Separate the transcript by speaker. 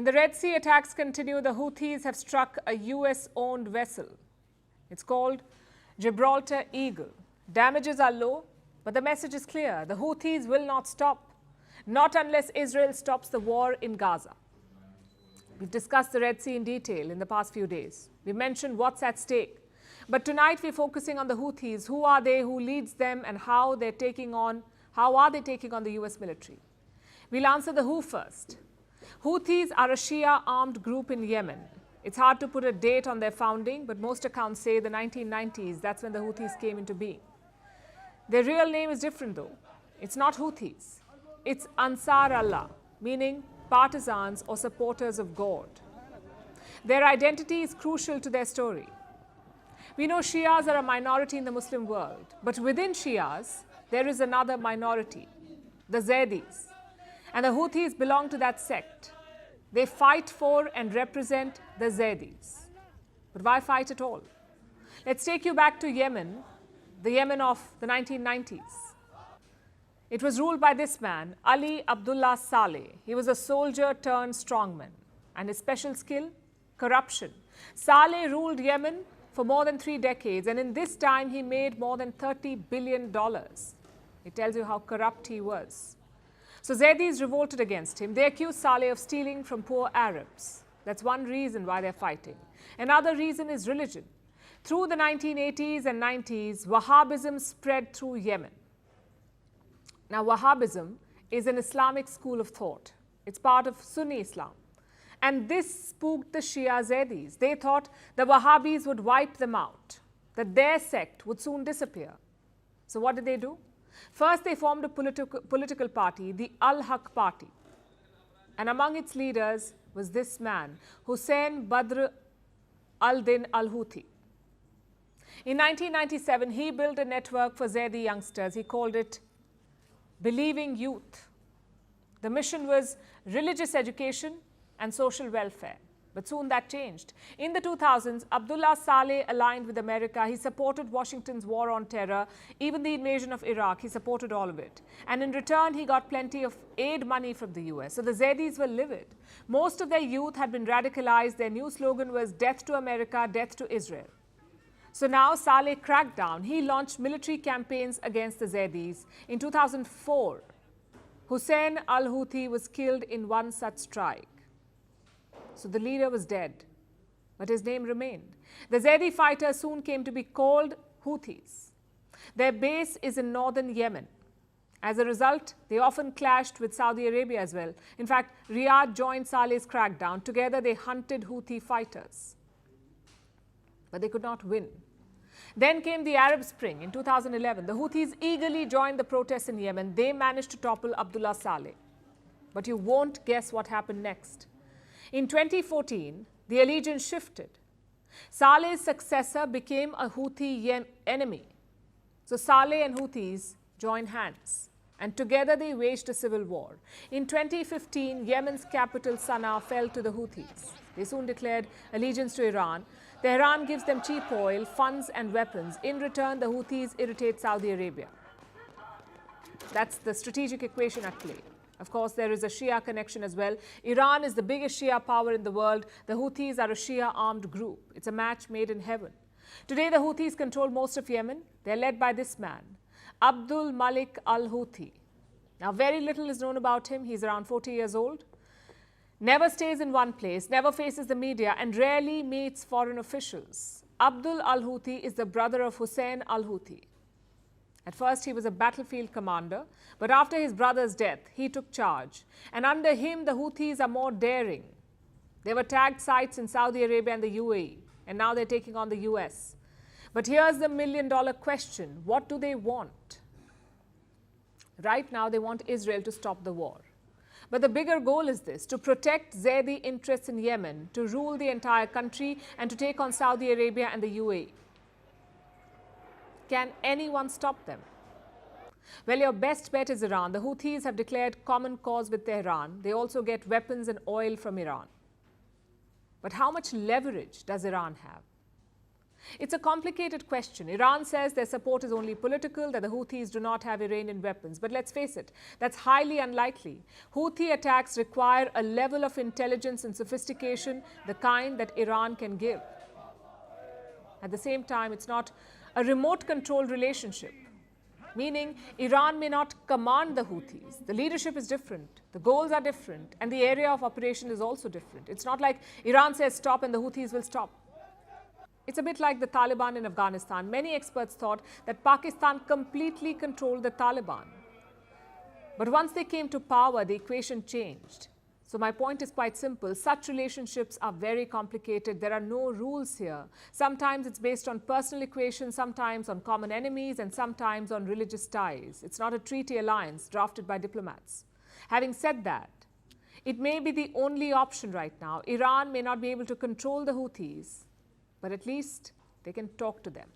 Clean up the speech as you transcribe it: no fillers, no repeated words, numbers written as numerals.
Speaker 1: In the Red Sea, attacks continue. The Houthis have struck a US-owned vessel. It's called Gibraltar Eagle. Damages are low, but the message is clear. The Houthis will not stop, not unless Israel stops the war in Gaza. We've discussed the Red Sea in detail in the past few days. We mentioned what's at stake. But tonight we're focusing on the Houthis. Who are they, who leads them, and how are they taking on the US military? We'll answer the who first. Houthis are a Shia armed group in Yemen. It's hard to put a date on their founding, but most accounts say the 1990s. That's when the Houthis came into being. Their real name is different though. It's not Houthis. It's Ansar Allah, meaning partisans or supporters of God. Their identity is crucial to their story. We know Shias are a minority in the Muslim world, but within Shias, there is another minority, the Zaydis. And the Houthis belong to that sect. They fight for and represent the Zaydis. But why fight at all? Let's take you back to Yemen, the Yemen of the 1990s. It was ruled by this man, Ali Abdullah Saleh. He was a soldier turned strongman. And his special skill? Corruption. Saleh ruled Yemen for more than 3 decades, and in this time he made more than $30 billion. It tells you how corrupt he was. So Zaydis revolted against him. They accused Saleh of stealing from poor Arabs. That's one reason why they're fighting. Another reason is religion. Through the 1980s and 90s, Wahhabism spread through Yemen. Now, Wahhabism is an Islamic school of thought. It's part of Sunni Islam. And this spooked the Shia Zaydis. They thought the Wahhabis would wipe them out, that their sect would soon disappear. So what did they do? First, they formed a political party, the Al-Haq Party. And among its leaders was this man, Hussein Badr al-Din al-Houthi. In 1997, he built a network for Zaydi youngsters. He called it Believing Youth. The mission was religious education and social welfare. But soon that changed. In the 2000s, Abdullah Saleh aligned with America. He supported Washington's war on terror, even the invasion of Iraq. He supported all of it. And in return, he got plenty of aid money from the US. So the Zaydis were livid. Most of their youth had been radicalized. Their new slogan was death to America, death to Israel. So now Saleh cracked down. He launched military campaigns against the Zaydis. In 2004, Hussein al-Houthi was killed in one such strike. So the leader was dead, but his name remained. The Zaydi fighters soon came to be called Houthis. Their base is in northern Yemen. As a result, they often clashed with Saudi Arabia as well. In fact, Riyadh joined Saleh's crackdown. Together, they hunted Houthi fighters. But they could not win. Then came the Arab Spring in 2011. The Houthis eagerly joined the protests in Yemen. They managed to topple Abdullah Saleh. But you won't guess what happened next. In 2014, the allegiance shifted. Saleh's successor became a Houthi enemy. So Saleh and Houthis joined hands, and together they waged a civil war. In 2015, Yemen's capital Sana'a fell to the Houthis. They soon declared allegiance to Iran. Tehran gives them cheap oil, funds and weapons. In return, the Houthis irritate Saudi Arabia. That's the strategic equation at play. Of course, there is a Shia connection as well. Iran is the biggest Shia power in the world. The Houthis are a Shia armed group. It's a match made in heaven. Today, the Houthis control most of Yemen. They're led by this man, Abdul Malik al-Houthi. Now, very little is known about him. He's around 40 years old. Never stays in one place, never faces the media, and rarely meets foreign officials. Abdul al-Houthi is the brother of Hussein al-Houthi. At first, he was a battlefield commander, but after his brother's death, he took charge. And under him, the Houthis are more daring. They were tagged sites in Saudi Arabia and the UAE, and now they're taking on the US. But here's the million-dollar question. What do they want? Right now, they want Israel to stop the war. But the bigger goal is this, to protect Zaydi interests in Yemen, to rule the entire country, and to take on Saudi Arabia and the UAE. Can anyone stop them? Well, your best bet is Iran. The Houthis have declared common cause with Tehran. They also get weapons and oil from Iran. But how much leverage does Iran have? It's a complicated question. Iran says their support is only political, that the Houthis do not have Iranian weapons. But let's face it, that's highly unlikely. Houthi attacks require a level of intelligence and sophistication, the kind that Iran can give. At the same time, it's not a remote control relationship, meaning Iran may not command the Houthis. The leadership is different, the goals are different, and the area of operation is also different. It's not like Iran says stop and the Houthis will stop. It's a bit like the Taliban in Afghanistan. Many experts thought that Pakistan completely controlled the Taliban. But once they came to power, the equation changed. So my point is quite simple. Such relationships are very complicated. There are no rules here. Sometimes it's based on personal equations, sometimes on common enemies, and sometimes on religious ties. It's not a treaty alliance drafted by diplomats. Having said that, it may be the only option right now. Iran may not be able to control the Houthis, but at least they can talk to them.